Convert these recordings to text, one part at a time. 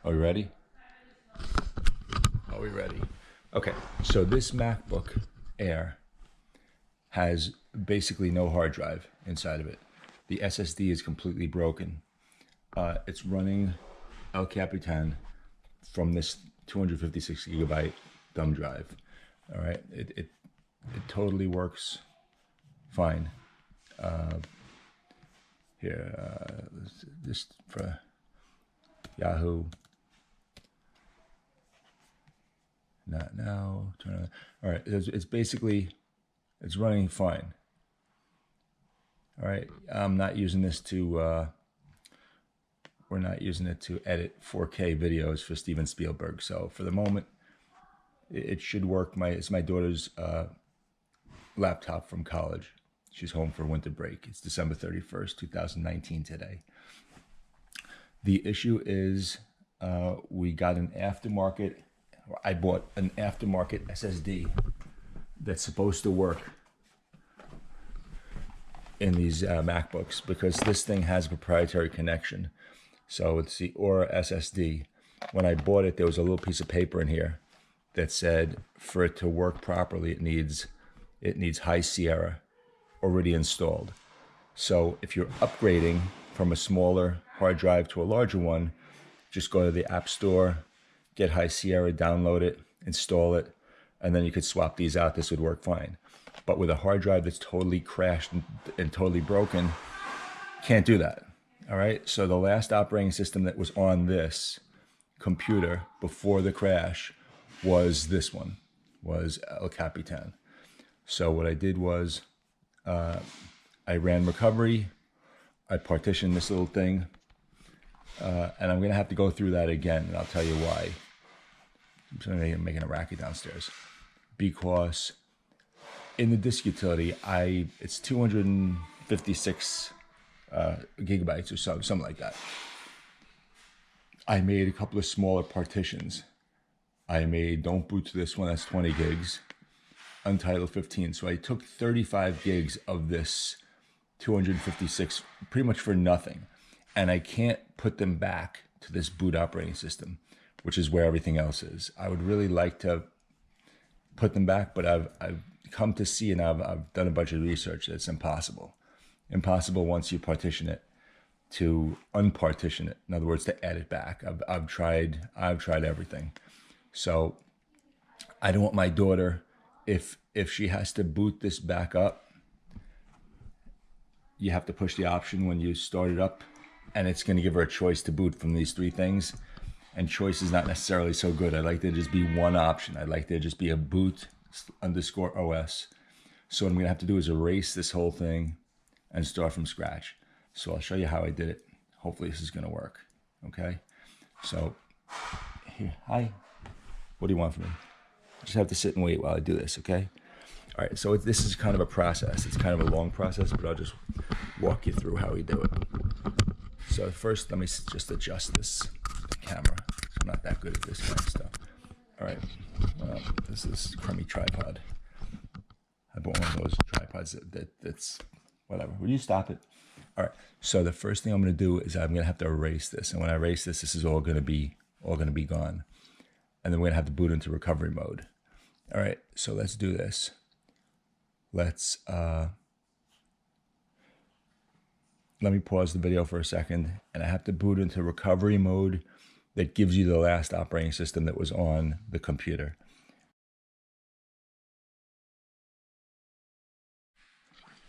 Are we ready? Are we ready? Okay, so this MacBook Air has basically no hard drive inside of it. The SSD is completely broken. It's running El Capitan from this 256 gigabyte thumb drive. All right, it totally works fine. Here, just for Yahoo. Not now. Turn on. All right, it's basically, it's running fine. All right, I'm not using this to, we're not using it to edit 4K videos for Steven Spielberg. So for the moment, it should work. It's my daughter's laptop from college. She's home for winter break. It's December 31st, 2019 today. The issue is we got an aftermarket, I bought an aftermarket SSD that's supposed to work in these MacBooks because this thing has a proprietary connection. So it's the Aura SSD. When I bought it, there was a little piece of paper in here that said for it to work properly, it needs High Sierra already installed. So if you're upgrading from a smaller hard drive to a larger one, just go to the App Store, get High Sierra, download it, install it, and then you could swap these out. This would work fine. But with a hard drive that's totally crashed and totally broken, can't do that. All right, so the last operating system that was on this computer before the crash was this one, was El Capitan. So what I did was I ran recovery, I partitioned this little thing, and I'm gonna have to go through that again, and I'll tell you why. I'm making a racket downstairs. Because in the disk utility, it's 256 gigabytes or so, something like that. I made a couple of smaller partitions. I made don't boot to this one, that's 20 gigs. Untitled 15. So I took 35 gigs of this 256 pretty much for nothing. And I can't put them back to this boot operating system, which is where everything else is. I would really like to put them back, but I've come to see, and I've done a bunch of research, that it's impossible. Impossible once you partition it to unpartition it. In other words, to add it back. I've tried everything. So I don't want my daughter, if she has to boot this back up, you have to push the option when you start it up, and it's going to give her a choice to boot from these three things. And choice is not necessarily so good. I'd like there to just be one option. I'd like there to just be a boot _OS. So what I'm going to have to do is erase this whole thing and start from scratch. So I'll show you how I did it. Hopefully this is going to work. Okay. So here, hi. What do you want from me? Just have to sit and wait while I do this. Okay. All right. So this is kind of a process. It's kind of a long process, but I'll just walk you through how we do it. So first, let me just adjust this camera. I'm not that good at this kind of stuff. All right. This is crummy tripod. I bought one of those tripods that's whatever. Will you stop it? All right. So the first thing I'm going to do is I'm going to have to erase this, and when I erase this, this is all going to be gone, and then we're going to have to boot into recovery mode. All right. So let's do this. Let's let me pause the video for a second, and I have to boot into recovery mode that gives you the last operating system that was on the computer.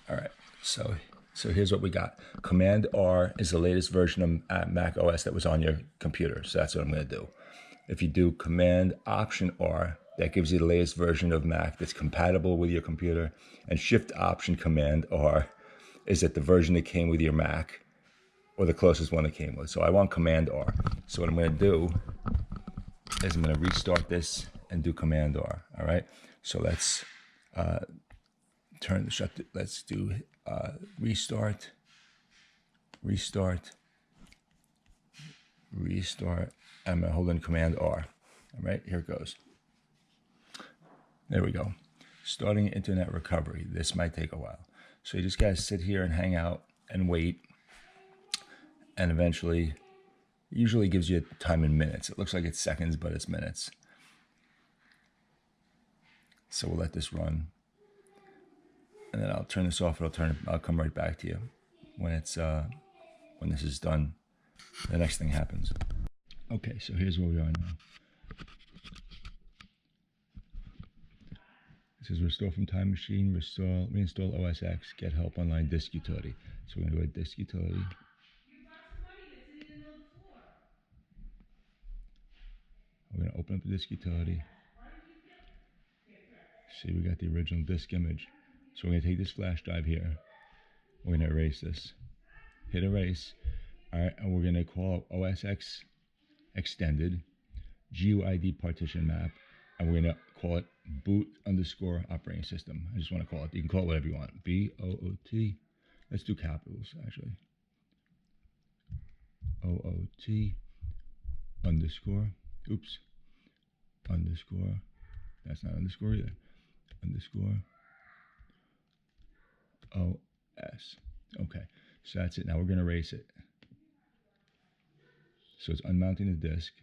All right, so here's what we got. Command R is the latest version of Mac OS that was on your computer, so that's what I'm going to do. If you do Command Option R, that gives you the latest version of Mac that's compatible with your computer, and Shift Option Command R is that the version that came with your Mac, or the closest one that came with. So I want Command R. So what I'm going to do is I'm going to restart this and do Command R. All right. So let's let's do restart. I'm going to hold in Command R. All right. Here it goes. There we go. Starting internet recovery. This might take a while. So you just got to sit here and hang out and wait. And eventually It usually gives you time in minutes. It looks like it's seconds, but it's minutes. So we'll let this run, and then I'll turn this off. I'll come right back to you when it's when this is done. The next thing happens. Okay, so here's where we are now. It says restore from time machine, reinstall OsX, get help online, disk utility. So we're gonna go to disk utility. We're gonna open up the disk utility. See, we got the original disk image. So we're gonna take this flash drive here. We're gonna erase this. Hit erase. All right, and we're gonna call OsX extended GUID partition map, and we're gonna call it boot underscore operating system. I just want to call it. You can call it whatever you want. BOOT. Let's do capitals actually. OOT underscore. Oops. Underscore. That's not underscore either. Underscore OS. Okay, so that's it. Now we're going to erase it. So it's unmounting the disk.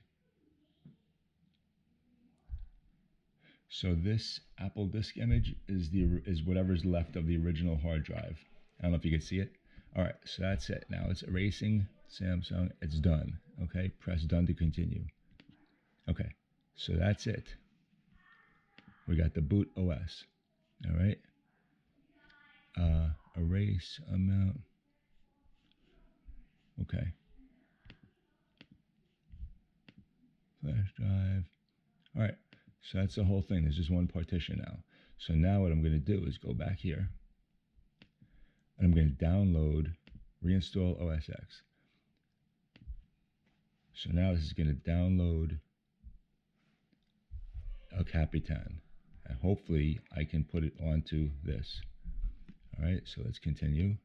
So this Apple disk image is whatever's left of the original hard drive. I don't know if you can see it. All right, so that's it. Now it's erasing Samsung. It's done. Okay, press done to continue. Okay, so that's it. We got the boot OS. All right. Erase amount. Okay. Flash drive. All right. So that's the whole thing. There's just one partition now. So now what I'm going to do is go back here. And I'm going to download, reinstall OsX. So now this is going to download El Capitan. And hopefully I can put it onto this. All right, so let's continue.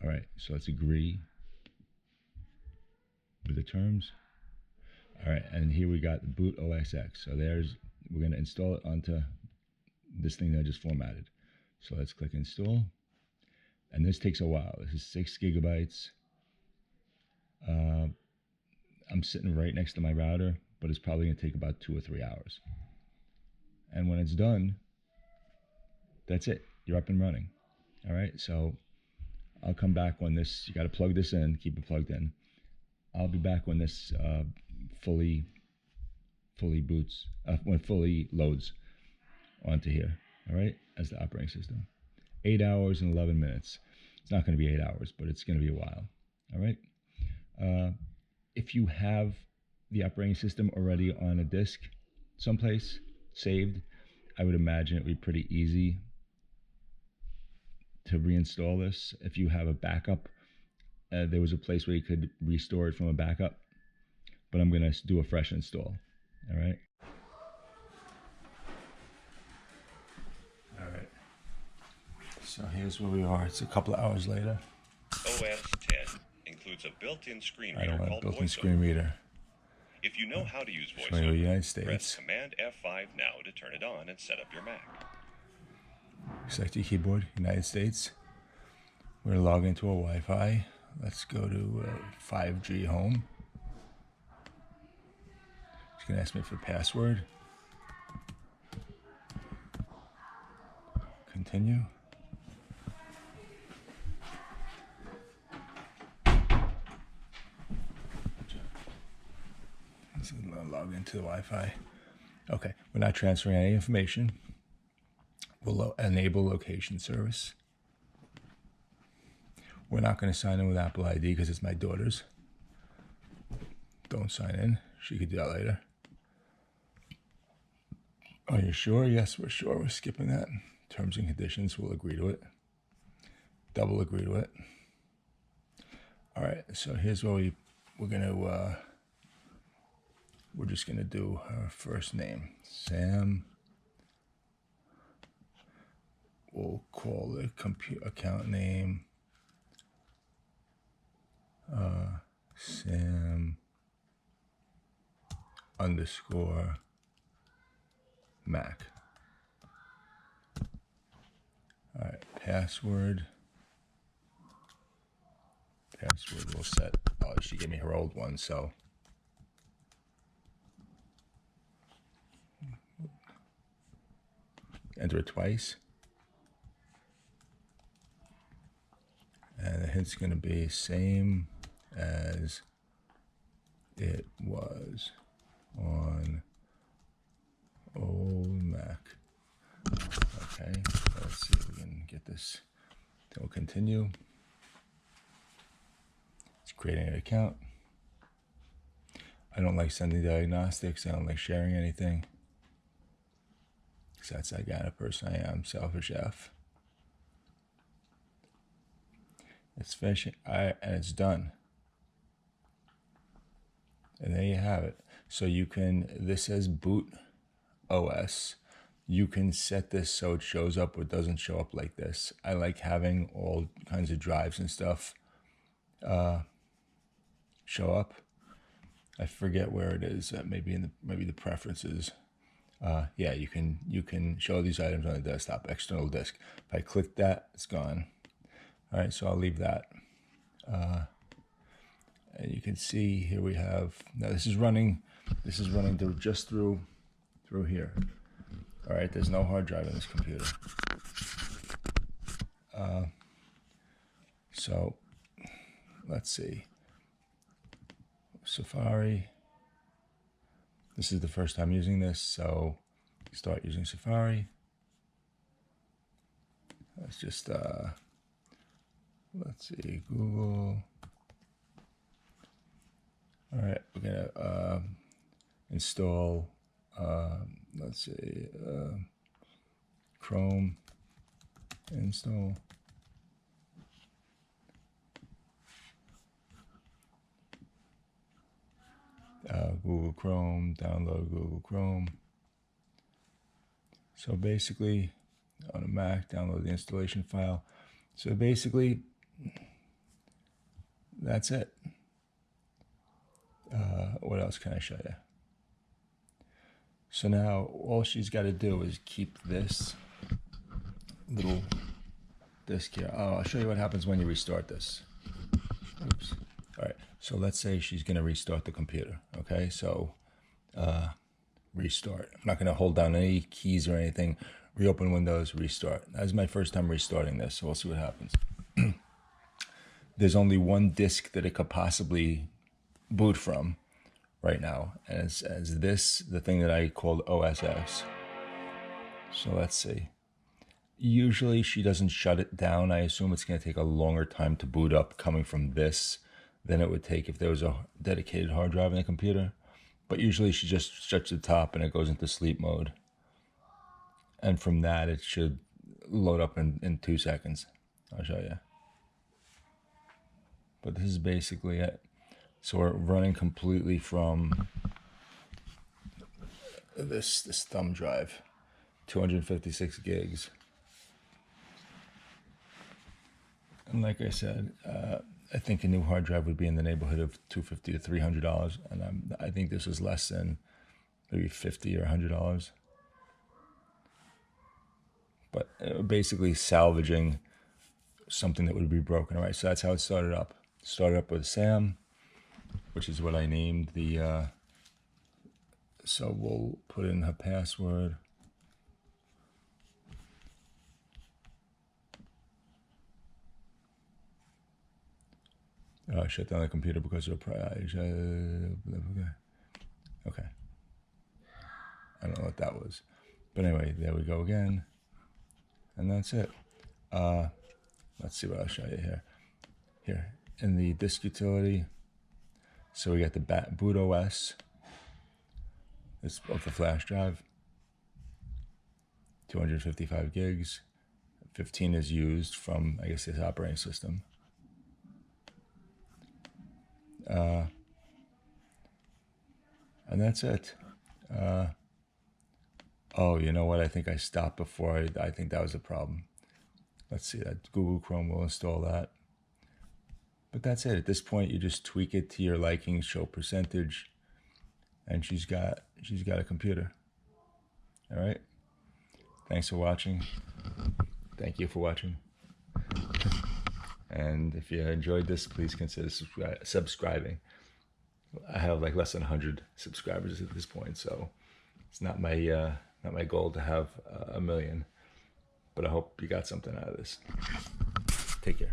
All right, so let's agree with the terms. All right, and here we got the boot OsX. So we're going to install it onto this thing that I just formatted. So let's click install. And this takes a while. This is 6 gigabytes. I'm sitting right next to my router, but it's probably going to take about 2 or 3 hours. And when it's done, that's it. You're up and running. All right, so I'll come back when this, you got to plug this in, keep it plugged in. I'll be back when this fully boots, when fully loads onto here, all right, as the operating system. 8 hours and 11 minutes. It's not going to be 8 hours, but it's going to be a while, all right? If you have the operating system already on a disk someplace saved, I would imagine it would be pretty easy to reinstall this. If you have a backup, there was a place where you could restore it from a backup, but I'm going to do a fresh install. All right. All right. So here's where we are. It's a couple of hours later. OS 10 includes a built-in screen reader I don't want a called built-in VoiceOver. screen reader. If you know how to use Just want to go to the United VoiceOver, press States. Command F5 now to turn it on and set up your Mac. Select your keyboard, United States. We're going to log into a Wi-Fi. Let's go to 5G home. It's going to ask me for password. Continue. Let's log into the Wi-Fi. Okay, we're not transferring any information. We'll enable location service. We're not going to sign in with Apple ID because it's my daughter's. Don't sign in. She could do that later. Are you sure? Yes, we're sure. We're skipping that. Terms and conditions, we'll agree to it. Double agree to it. All right, so here's what we're going to, we're just going to do her first name, Sam. We'll call the account name Sam underscore Mac. All right, password Password will set. Oh, she gave me her old one, so. Enter it twice. And the hint's going to be same as it was on old Mac. Okay, so let's see if we can get this. Then we'll continue. It's creating an account. I don't like sending diagnostics. I don't like sharing anything. Because that's the kind of person I am, selfish F. It's finishing, and it's done. And there you have it. So you can, this says boot OS. You can set this so it shows up or doesn't show up like this. I like having all kinds of drives and stuff show up. I forget where it is. Maybe in the preferences. Yeah, you can show these items on the desktop. External disk. If I click that, it's gone. All right, so I'll leave that. And you can see here we have, now this is running just through here. All right, there's no hard drive in this computer. So let's see. Safari. This is the first time using this, so start using Safari. Let's just, let's see, Google. All right, we're gonna install, let's see, Chrome, install. Google Chrome, download Google Chrome. So basically, on a Mac, download the installation file. So basically, that's it. What else can I show you? So now all she's got to do is keep this little disk here. Oh, I'll show you what happens when you restart this. Oops. All right, so let's say she's going to restart the computer. Okay, so restart. I'm not going to hold down any keys or anything. Reopen Windows, restart. That was my first time restarting this, so we'll see what happens. There's only one disk that it could possibly boot from right now, and it's as this, the thing that I called OsX. So let's see. Usually she doesn't shut it down. I assume it's going to take a longer time to boot up coming from this than it would take if there was a dedicated hard drive in the computer. But usually she just shuts the top and it goes into sleep mode. And from that, it should load up in 2 seconds. I'll show you. But this is basically it. So we're running completely from this thumb drive, 256 gigs. And like I said, I think a new hard drive would be in the neighborhood of $250 to $300, and I think this is less than maybe $50 or $100. But basically salvaging something that would be broken. All right, so that's how it started up. Started up with Sam, which is what I named the. So we'll put in her password. Shut down the computer because of price. Okay. I don't know what that was. But anyway, there we go again. And that's it. Let's see what I'll show you here. Here, in the disk utility. So we got the boot OS. It's of the flash drive. 255 gigs. 15 is used from, I guess, this operating system. And that's it. Oh, you know what? I think I stopped before. I think that was a problem. Let's see. That Google Chrome will install that. But that's it. At this point, you just tweak it to your liking, show percentage, and she's got a computer. All right. Thanks for watching. Thank you for watching. And if you enjoyed this, please consider subscribing. I have like less than 100 subscribers at this point, so it's not my goal to have a million. But I hope you got something out of this. Take care.